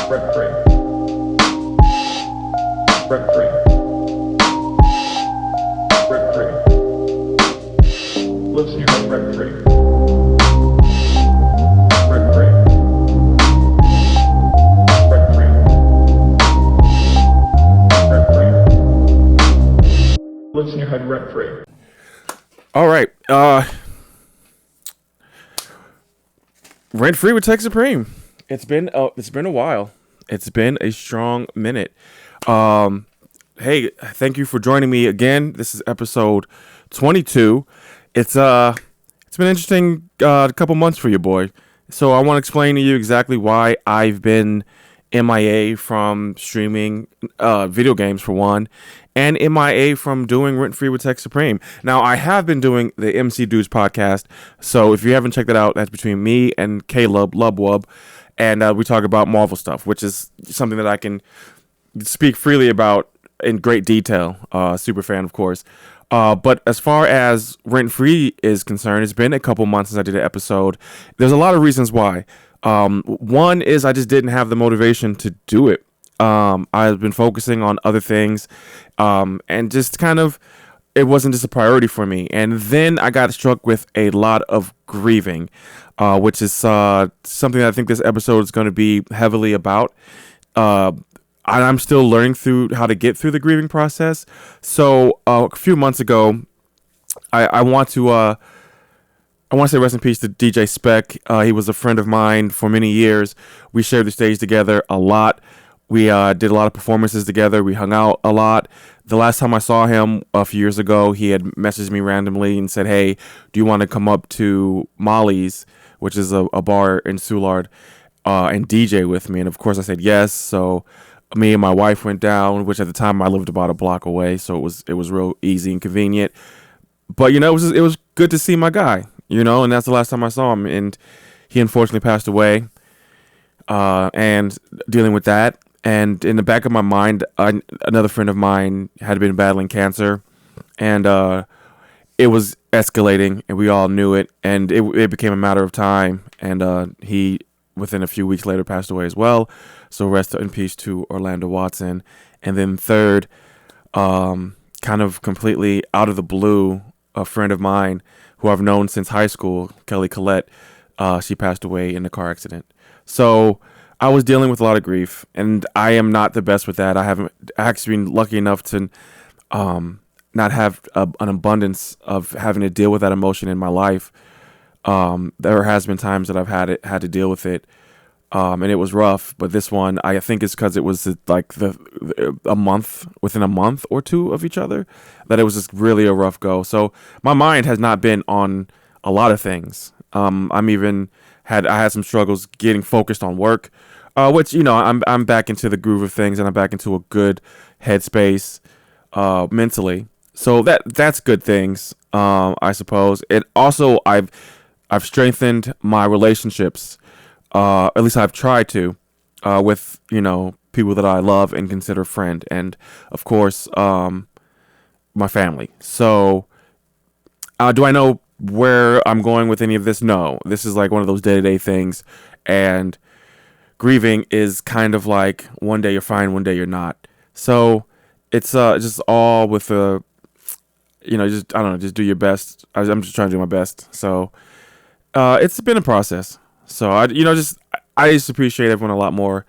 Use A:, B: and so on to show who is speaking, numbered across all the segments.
A: Rent free. Rent free. Rent free. Lives in your head rent free. Rent free. Rent free. Rent free. Lives in your head rent free.
B: All right. Rent free with Tech Supreme. It's been a while. It's been a strong minute. Hey, thank you for joining me again. This is episode 22. It's been an interesting couple months for you, boy. So I want to explain to you exactly why I've been MIA from streaming video games for one, and MIA from doing Rent Free with Tech Supreme. Now, I have been doing the MC Dudes podcast, so if you haven't checked it out, that's between me and Caleb Lubwub, and we talk about Marvel stuff, which is something that I can speak freely about in great detail. Super fan, of course. But as far as Rent Free is concerned, it's been a couple months since I did an episode. There's a lot of reasons why. One is I just didn't have the motivation to do it. I've been focusing on other things, and just kind of, it wasn't just a priority for me. And then I got struck with a lot of grieving, which is something that I think this episode is going to be heavily about. I'm still learning through how to get through the grieving process. So a few months ago, I want to say rest in peace to DJ Spec. He was a friend of mine for many years. We shared the stage together a lot. We did a lot of performances together. We hung out a lot. The last time I saw him a few years ago, he had messaged me randomly and said, "Hey, do you want to come up to Molly's, which is a bar in Soulard, and DJ with me?" And of course I said yes. So me and my wife went down, which at the time I lived about a block away. So it was real easy and convenient. But, it was good to see my guy, and that's the last time I saw him. And he unfortunately passed away, and dealing with that. And in the back of my mind, another friend of mine had been battling cancer, and it was escalating, and we all knew it. And it became a matter of time. And he, within a few weeks later, passed away as well. So rest in peace to Orlando Watson. And then third, kind of completely out of the blue, a friend of mine who I've known since high school, Kelly Collette, she passed away in a car accident. So I was dealing with a lot of grief, and I am not the best with that. I haven't actually been lucky enough to not have an abundance of having to deal with that emotion in my life. There has been times that I've had to deal with it, and it was rough. But this one, I think it's because it was like within a month or two of each other, that it was just really a rough go. So my mind has not been on a lot of things. I had some struggles getting focused on work, which I'm back into the groove of things, and I'm back into a good headspace mentally. So that's good things, I suppose. And also I've strengthened my relationships, at least I've tried to, with people that I love and consider friend, and of course my family. So do I know where I'm going with any of this? No. This is like one of those day-to-day things, and grieving is kind of like one day you're fine, one day you're not. So it's just all with just do your best. I'm just trying to do my best. So it's been a process. So I just appreciate everyone a lot more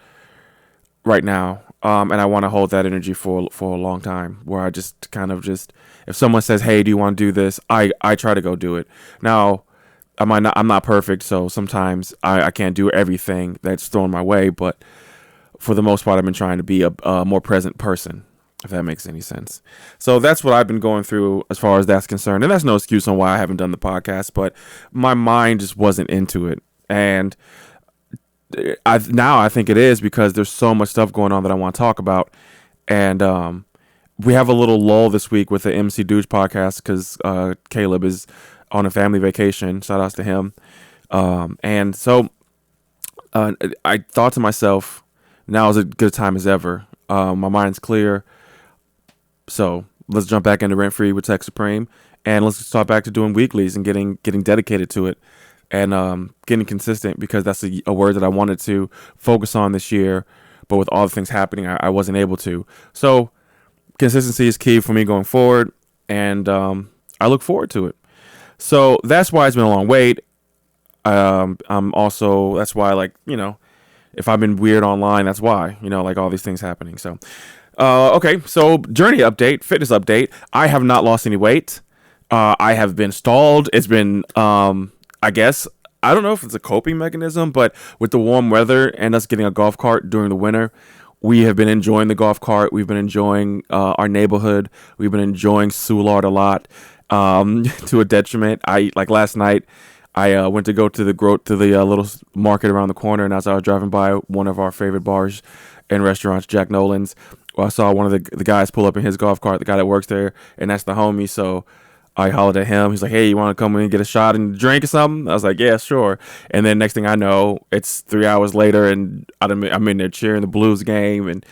B: right now. And I want to hold that energy for a long time, where I just kind of if someone says, "Hey, do you want to do this?" I try to go do it. Now, I'm not perfect, so sometimes I can't do everything that's thrown my way, but for the most part, I've been trying to be a more present person, if that makes any sense. So that's what I've been going through as far as that's concerned. And that's no excuse on why I haven't done the podcast, but my mind just wasn't into it. And I think it is, because there's so much stuff going on that I want to talk about. And we have a little lull this week with the MC Dudes podcast, because Caleb is on a family vacation. Shout outs to him. And so I thought to myself, now is as good a time as ever. My mind's clear. So let's jump back into Rent Free with Tech Supreme, and let's start back to doing weeklies and getting dedicated to it. And getting consistent, because that's a word that I wanted to focus on this year, but with all the things happening, I wasn't able to. So consistency is key for me going forward, and I look forward to it. So that's why it's been a long wait. I'm also, that's why, like, if I've been weird online, that's why, like all these things happening. So, okay. So journey update, fitness update. I have not lost any weight. I have been stalled. It's been, I guess, I don't know if it's a coping mechanism, but with the warm weather and us getting a golf cart during the winter, we have been enjoying the golf cart. We've been enjoying our neighborhood. We've been enjoying Soulard a lot, to a detriment. Like last night, I went to go to the little market around the corner, and as I was driving by one of our favorite bars and restaurants, Jack Nolan's, I saw one of the guys pull up in his golf cart, the guy that works there, and that's the homie. So I hollered at him. He's like, "Hey, you want to come in and get a shot and drink or something?" I was like, "Yeah, sure." And then next thing I know, it's 3 hours later, and I'm in there cheering the Blues game, and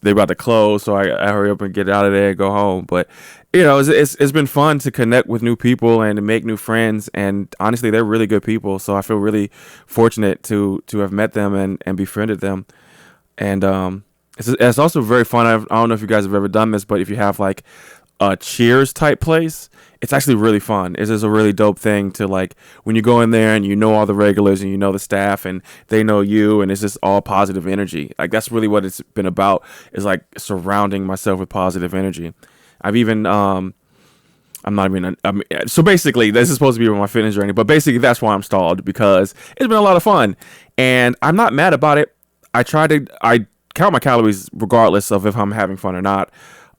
B: they're about to close, so I hurry up and get out of there and go home. But it's been fun to connect with new people and to make new friends, and honestly, they're really good people. So I feel really fortunate to have met them and befriended them. And it's also very fun. I don't know if you guys have ever done this, but if you have like a Cheers type place, it's actually really fun. It's just a really dope thing to, like, when you go in there and you know all the regulars and you know the staff and they know you, and it's just all positive energy. Like, that's really what it's been about, is like surrounding myself with positive energy. I've even so basically this is supposed to be my fitness journey, but basically that's why I'm stalled, because it's been a lot of fun and I'm not mad about it. I count my calories regardless of if I'm having fun or not.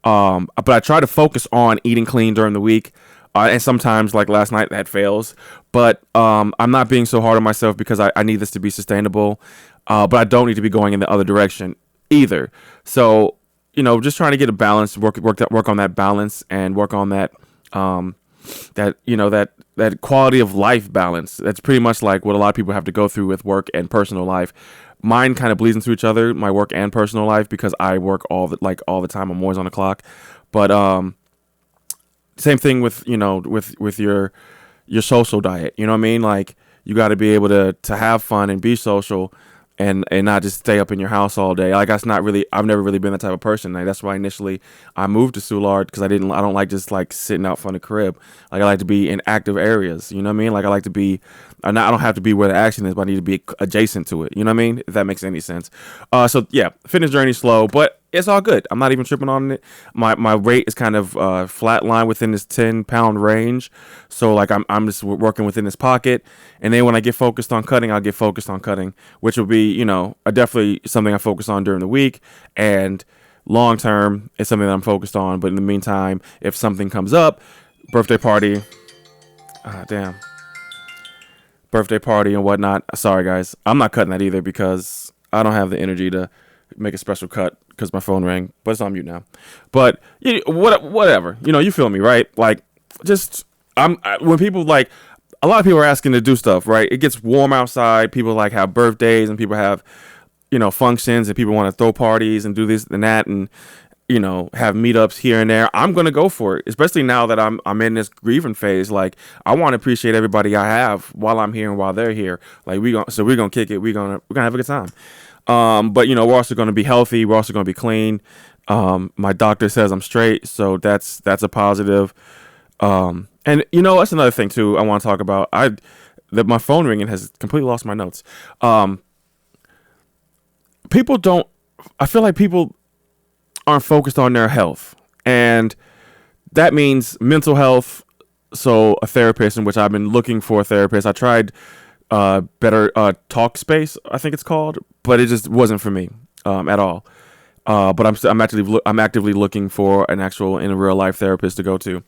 B: But I try to focus on eating clean during the week. And sometimes, like last night, that fails. But I'm not being so hard on myself, because I need this to be sustainable. But I don't need to be going in the other direction either. So, just trying to get a balance, work on that balance, and work on that that quality of life balance. That's pretty much like what a lot of people have to go through with work and personal life. Mine kind of bleeds into each other, my work and personal life, because I work all the time. I'm always on the clock. But same thing with with your social diet. You know what I mean? Like, you got to be able to have fun and be social, and not just stay up in your house all day. Like, I've never really been that type of person. Like, that's why initially I moved to Soulard, because I don't like just like sitting out front of the crib. Like, I like to be in active areas. You know what I mean? Like, I like to be. I don't have to be where the action is, but I need to be adjacent to it. You know what I mean? If that makes any sense. So yeah, fitness journey slow, but it's all good. I'm not even tripping on it. My weight is kind of flatline within this 10-pound range. So like I'm just working within this pocket. And then when I get focused on cutting, I'll get focused on cutting, which will be, definitely something I focus on during the week. And long term, it's something that I'm focused on. But in the meantime, if something comes up, birthday party, birthday party and whatnot. Sorry, guys. I'm not cutting that either, because I don't have the energy to make a special cut because my phone rang. But it's on mute now. But whatever. You feel me, right? Like, just when people like, a lot of people are asking to do stuff, right? It gets warm outside. People like have birthdays, and people have functions, and people want to throw parties and do this and that, and have meetups here and there. I'm going to go for it, especially now that I'm in this grieving phase. Like, I want to appreciate everybody I have while I'm here and while they're here. Like, we're going to kick it. We're going to have a good time. But we're also going to be healthy. We're also going to be clean. My doctor says I'm straight, so that's a positive. And that's another thing too I want to talk about. That my phone ringing has completely lost my notes. I feel like people aren't focused on their health, and that means mental health. So a therapist, in which I've been looking for a therapist. I tried Better Talk Space, I think it's called, but it just wasn't for me at all. But I'm actively looking for an actual in real life therapist to go to.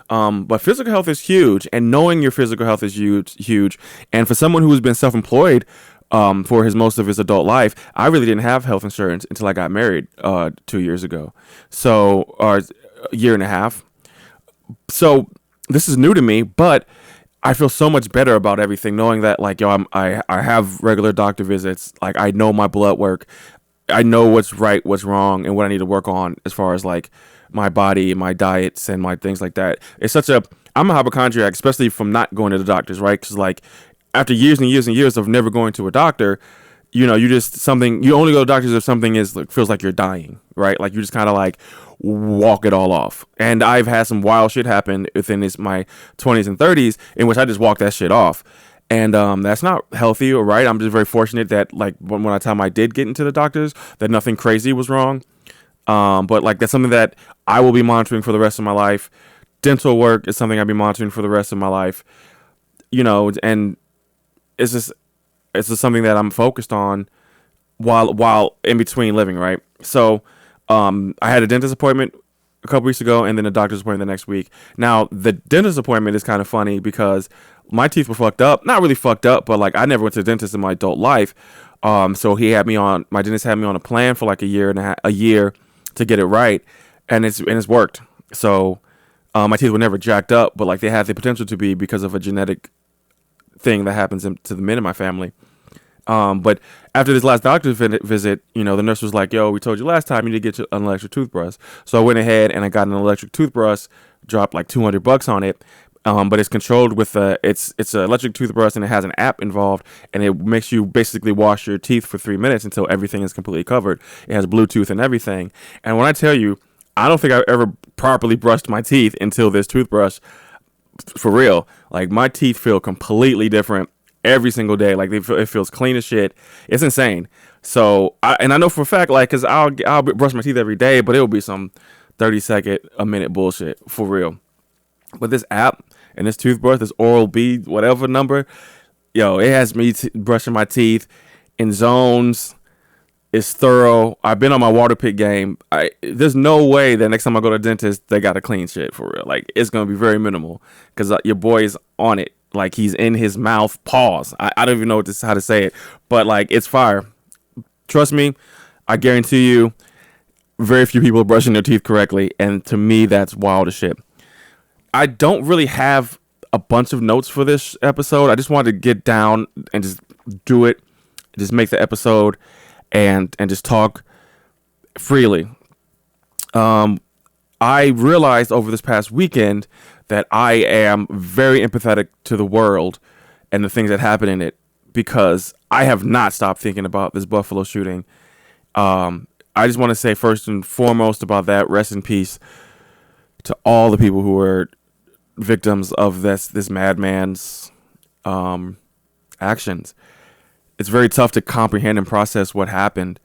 B: But physical health is huge, and knowing your physical health is huge. And for someone who's been self-employed for most of his adult life, I really didn't have health insurance until I got married 2 years ago, or a year and a half. So this is new to me, but I feel so much better about everything, knowing that I have regular doctor visits. Like, I know my blood work, I know what's right, what's wrong, and what I need to work on as far as like my body and my diets and my things like that. I'm a hypochondriac, especially from not going to the doctors, right? Because like after years and years and years of never going to a doctor, you just something. You only go to doctors if something is like, feels like you're dying, right? Like you just kind of like walk it all off. And I've had some wild shit happen within my 20s and 30s in which I just walk that shit off. And that's not healthy or right. I'm just very fortunate that like when I time I did get into the doctors, that nothing crazy was wrong. But like that's something that I will be monitoring for the rest of my life. Dental work is something I'll be monitoring for the rest of my life. And it's just something that I'm focused on while in between living, right? So I had a dentist appointment a couple weeks ago and then a doctor's appointment the next week. Now, the dentist appointment is kind of funny because my teeth were fucked up. Not really fucked up, but like I never went to the dentist in my adult life. So my dentist had me on a plan for like a year to get it right, and it's worked. So my teeth were never jacked up, but like they have the potential to be because of a genetic thing that happens to the men in my family. But after this last doctor's visit, the nurse was like, "Yo, we told you last time you need to get an electric toothbrush." So I went ahead and I got an electric toothbrush, dropped like $200 on it. But it's controlled with it's an electric toothbrush and it has an app involved, and it makes you basically wash your teeth for 3 minutes until everything is completely covered. It has Bluetooth and everything. And when I tell you, I don't think I've ever properly brushed my teeth until this toothbrush. For real, like my teeth feel completely different every single day. Like it feels clean as shit. It's insane. So I know for a fact, like, cause I'll brush my teeth every day, but it'll be some 30-second, a minute bullshit for real. But this app and this toothbrush, this Oral-B, whatever number, yo, it has me brushing my teeth in zones. It's thorough. I've been on my water pick game. There's no way that next time I go to the dentist, they got a clean shit for real. Like, it's going to be very minimal because your boy is on it. Like, he's in his mouth. Pause. I don't even know how to say it, but like, it's fire. Trust me, I guarantee you, very few people are brushing their teeth correctly. And to me, that's wild as shit. I don't really have a bunch of notes for this episode. I just wanted to get down and just do it, just make the episode and just talk freely. I realized over this past weekend that I am very empathetic to the world and the things that happen in it because I have not stopped thinking about this Buffalo shooting. I just want to say first and foremost about that, rest in peace to all the people who were victims of this madman's actions. It's very tough to comprehend and process what happened.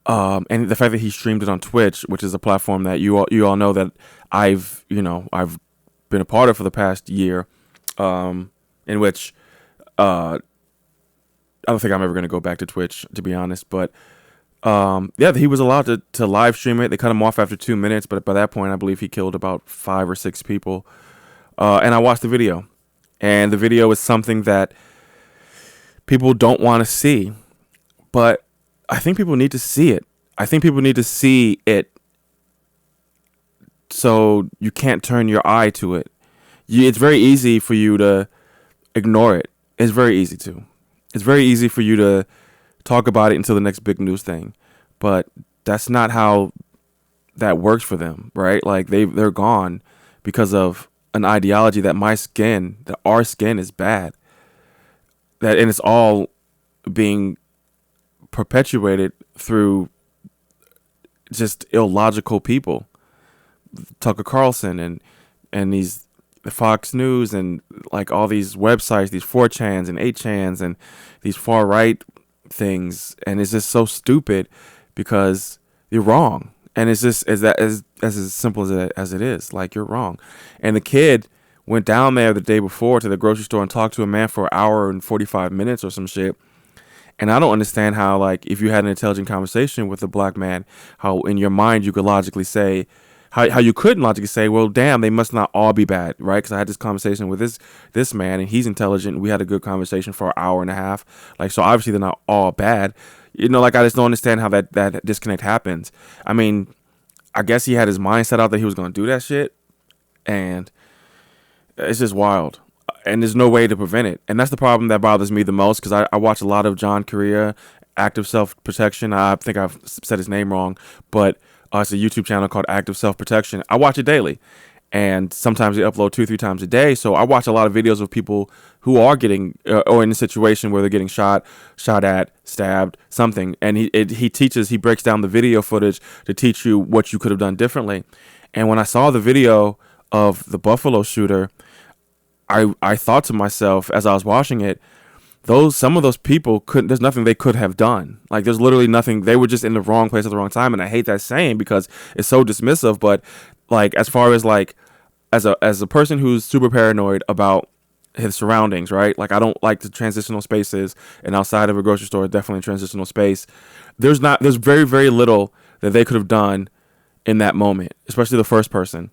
B: And the fact that he streamed it on Twitch, which is a platform that you all know that I've been a part of for the past year, in which I don't think I'm ever going to go back to Twitch, to be honest. But he was allowed to live stream it. They cut him off after 2 minutes, but by that point, I believe he killed about 5 or 6 people. And I watched the video, and the video is something that people don't want to see, but I think people need to see it. I think people need to see it so you can't turn your eye to it. It's very easy for you to ignore it. It's very easy to. It's very easy for you to talk about it until the next big news thing, but that's not how that works for them, right? Like they're gone because of an ideology that our skin is bad. And it's all being perpetuated through just illogical people. Tucker Carlson and these Fox News and like all these websites, these 4chans and 8chans and these far right things, and it's just so stupid because you're wrong. And it's just as simple as it is. Like, you're wrong. And the kid went down there the day before to the grocery store and talked to a man for an hour and 45 minutes or some shit. And I don't understand how, like, if you had an intelligent conversation with a black man, how in your mind you could logically say, how you couldn't logically say, well, damn, they must not all be bad, right? Because I had this conversation with this man, and he's intelligent. And we had a good conversation for an hour and a half. Like, so obviously they're not all bad. Like, I just don't understand how that disconnect happens. I mean, I guess he had his mind set out that he was going to do that shit. And it's just wild. And there's no way to prevent it. And that's the problem that bothers me the most, because I watch a lot of John Correa, Active Self-Protection. I think I've said his name wrong, but it's a YouTube channel called Active Self-Protection. I watch it daily. and sometimes they upload 2-3 times a day. So I watch a lot of videos of people who are getting or in a situation where they're getting shot at, stabbed, something. And he breaks down the video footage to teach you what you could have done differently. And when I saw the video of the Buffalo shooter, I thought to myself as I was watching it, some of those people there's nothing they could have done. Like, there's literally nothing. They were just in the wrong place at the wrong time. And I hate that saying because it's so dismissive. But like, as far as like, as a person who's super paranoid about his surroundings, right? Like, I don't like the transitional spaces, and outside of a grocery store, definitely a transitional space. There's very, very little that they could have done in that moment, especially the first person.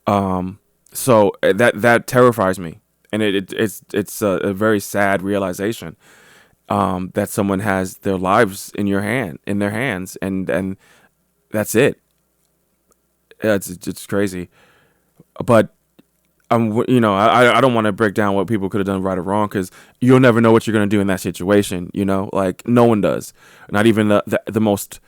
B: So that terrifies me. And it's a very sad realization that someone has their lives in their hands, and that's it. It's crazy, but I don't want to break down what people could have done right or wrong, because you'll never know what you're gonna do in that situation. Like, no one does, not even the most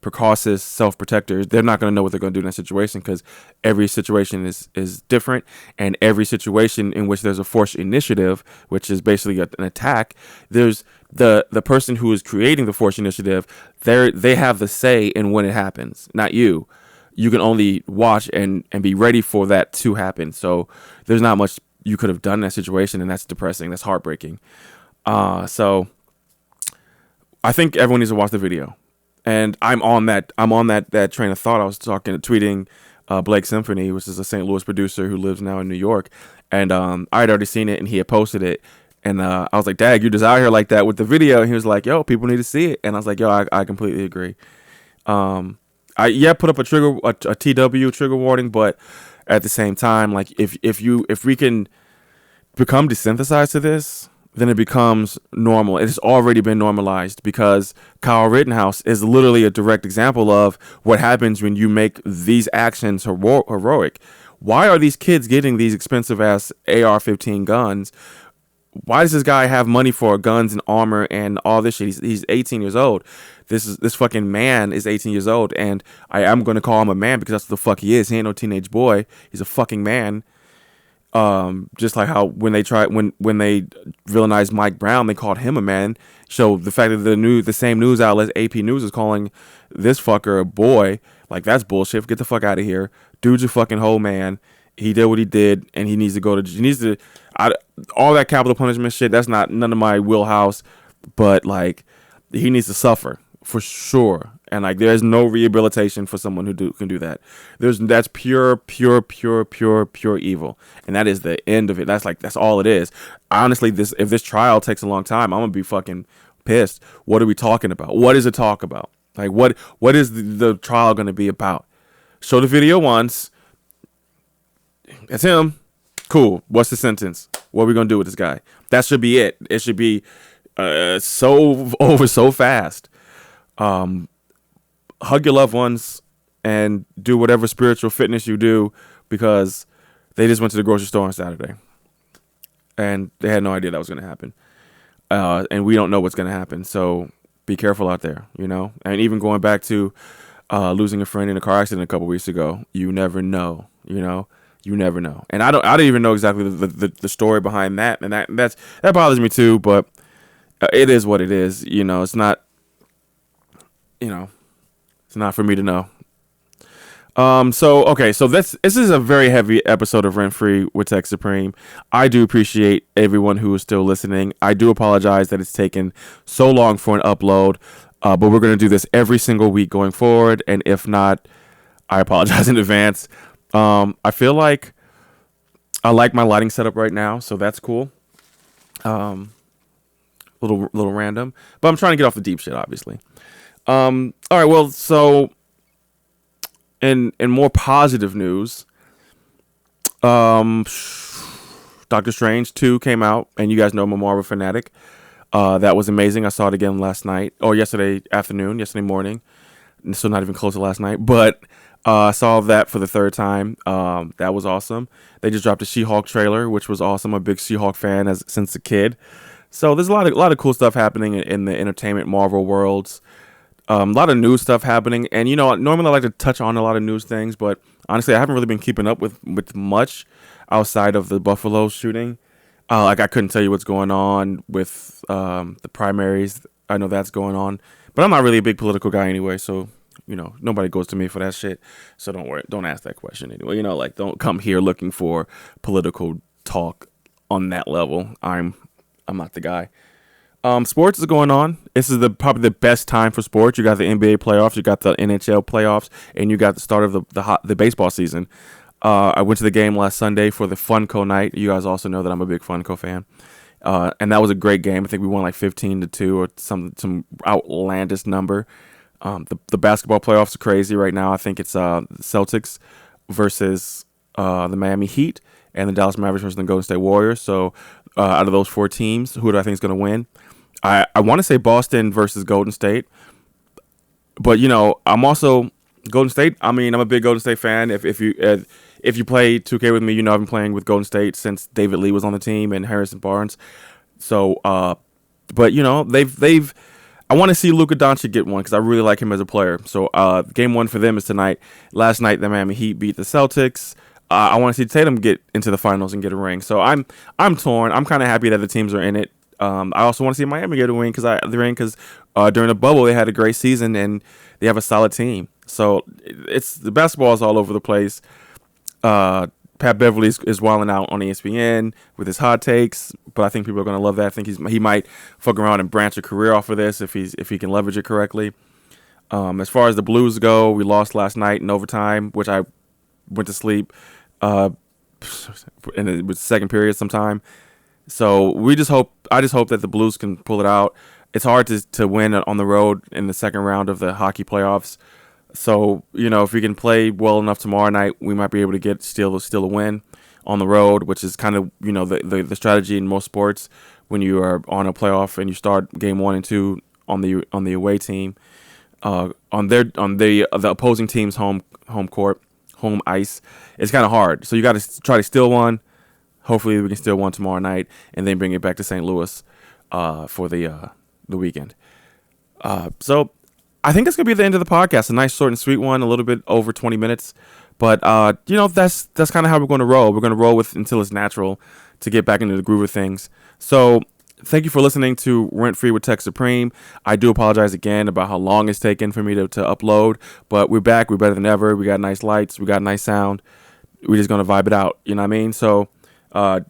B: precautious self-protectors. They're not going to know what they're going to do in that situation, because every situation is different, and every situation in which there's a forced initiative, which is basically an attack, there's the person who is creating the forced initiative. They have the say in when it happens, not you. You can only watch and be ready for that to happen. So there's not much you could have done in that situation, and that's depressing. That's heartbreaking. So I think everyone needs to watch the video. And I'm on that train of thought. I was tweeting Blake Symphony, which is a St. Louis producer who lives now in New York. And I had already seen it, and he had posted it. And I was like, Dag, you're just out here like that with the video. And he was like, yo, people need to see it. And I was like, yo, I completely agree. I put up a TW trigger warning, but at the same time, like, if we can become desensitized to this, then it becomes normal. It has already been normalized, because Kyle Rittenhouse is literally a direct example of what happens when you make these actions heroic. Why are these kids getting these expensive ass AR-15 guns? Why does this guy have money for guns and armor and all this shit? He's 18 years old. This fucking man is 18 years old, and I am going to call him a man because that's what the fuck he is. He ain't no teenage boy. He's a fucking man. Just like how when they villainized Mike Brown, they called him a man. So the fact that the same news outlet, AP News, is calling this fucker a boy, like, that's bullshit. Get the fuck out of here. Dude's a fucking whole man. He did what he did, and he needs to all that capital punishment shit. That's not none of my wheelhouse, but like, he needs to suffer for sure. And like, there's no rehabilitation for someone who can do that. That's pure evil, and that is the end of it. That's all it is. Honestly, if this trial takes a long time, I'm gonna be fucking pissed. What are we talking about? What is the talk about? Like, what is the trial gonna be about? Show the video once. That's him. Cool. What's the sentence? What are we gonna do with this guy? That should be it. It should be so over so fast. Hug your loved ones and do whatever spiritual fitness you do, because they just went to the grocery store on Saturday and they had no idea that was going to happen. And we don't know what's going to happen. So be careful out there, and even going back to losing a friend in a car accident a couple weeks ago, you never know, you never know. And I don't even know exactly the story behind that. And that bothers me too, but it is what it is. It's not, it's not for me to know. So this is a very heavy episode of Rent Free with Tech Supreme. I do appreciate everyone who is still listening. I do apologize that it's taken so long for an upload, but we're going to do this every single week going forward. And if not, I apologize in advance. I feel like I like my lighting setup right now, so that's cool. Little random, but I'm trying to get off the deep shit, obviously. All right, well, so in more positive news, Doctor Strange 2 came out, and you guys know I'm a Marvel fanatic. That was amazing. I saw it again yesterday morning, so not even close to last night, but I saw that for the third time. That was awesome. They just dropped a She-Hulk trailer, which was awesome. I'm a big She-Hulk fan since a kid. So there's a lot of cool stuff happening in the entertainment Marvel worlds. A lot of news stuff happening, and normally I like to touch on a lot of news things, but honestly, I haven't really been keeping up with much outside of the Buffalo shooting. Like I couldn't tell you what's going on with the primaries. I know that's going on, but I'm not really a big political guy anyway, so nobody goes to me for that shit. So don't worry, don't ask that question anyway. Like don't come here looking for political talk on that level. I'm not the guy. Sports is going on. This is probably the best time for sports. You got the NBA playoffs, you got the NHL playoffs, and you got the start of the baseball season. I went to the game last Sunday for the Funko night. You guys also know that I'm a big Funko fan, and that was a great game. I think we won like 15-2 or some outlandish number. The basketball playoffs are crazy right now. I think it's Celtics versus the Miami Heat and the Dallas Mavericks versus the Golden State Warriors. So out of those four teams, who do I think is going to win? I want to say Boston versus Golden State, but I'm also Golden State. I mean, I'm a big Golden State fan. If you play 2K with me, I've been playing with Golden State since David Lee was on the team and Harrison Barnes. So, but they've. I want to see Luka Doncic get one because I really like him as a player. So, game one for them is tonight. Last night, the Miami Heat beat the Celtics. I want to see Tatum get into the finals and get a ring. So I'm torn. I'm kind of happy that the teams are in it. I also want to see Miami get a ring because during the bubble they had a great season and they have a solid team. So the basketball is all over the place. Pat Beverly is wilding out on ESPN with his hot takes, but I think people are going to love that. I think he might fuck around and branch a career off of this if he can leverage it correctly. As far as the Blues go, we lost last night in overtime, which I went to sleep and it was second period sometime. So I just hope that the Blues can pull it out. It's hard to win on the road in the second round of the hockey playoffs. So, if we can play well enough tomorrow night, we might be able to get still a win on the road, which is kind of, the strategy in most sports when you are on a playoff and you start game 1 and 2 on the away team, on the opposing team's home court, home ice. It's kind of hard. So you got to try to steal one. Hopefully we can steal one tomorrow night and then bring it back to St. Louis for the weekend. So I think that's going to be the end of the podcast. A nice, short and sweet one, a little bit over 20 minutes. But, that's kind of how we're going to roll. We're going to roll with until it's natural to get back into the groove of things. So thank you for listening to Rent Free with Tech Supreme. I do apologize again about how long it's taken for me to upload. But we're back. We're better than ever. We got nice lights. We got nice sound. We're just going to vibe it out. You know what I mean? So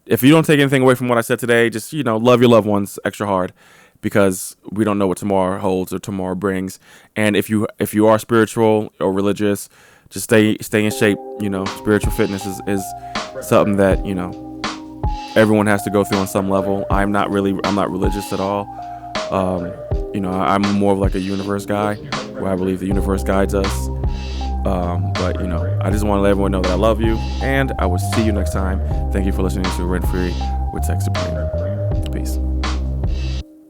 B: if you don't take anything away from what I said today, just, love your loved ones extra hard because we don't know what tomorrow holds or tomorrow brings. And if you are spiritual or religious, just stay in shape. Spiritual fitness is something that, everyone has to go through on some level. I'm not religious at all. I'm more of like a universe guy where I believe the universe guides us. But I just want to let everyone know that I love you, and I will see you next time. Thank you for listening to Rent Free with Tech Supreme. Peace.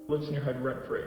A: Lives in your head rent free.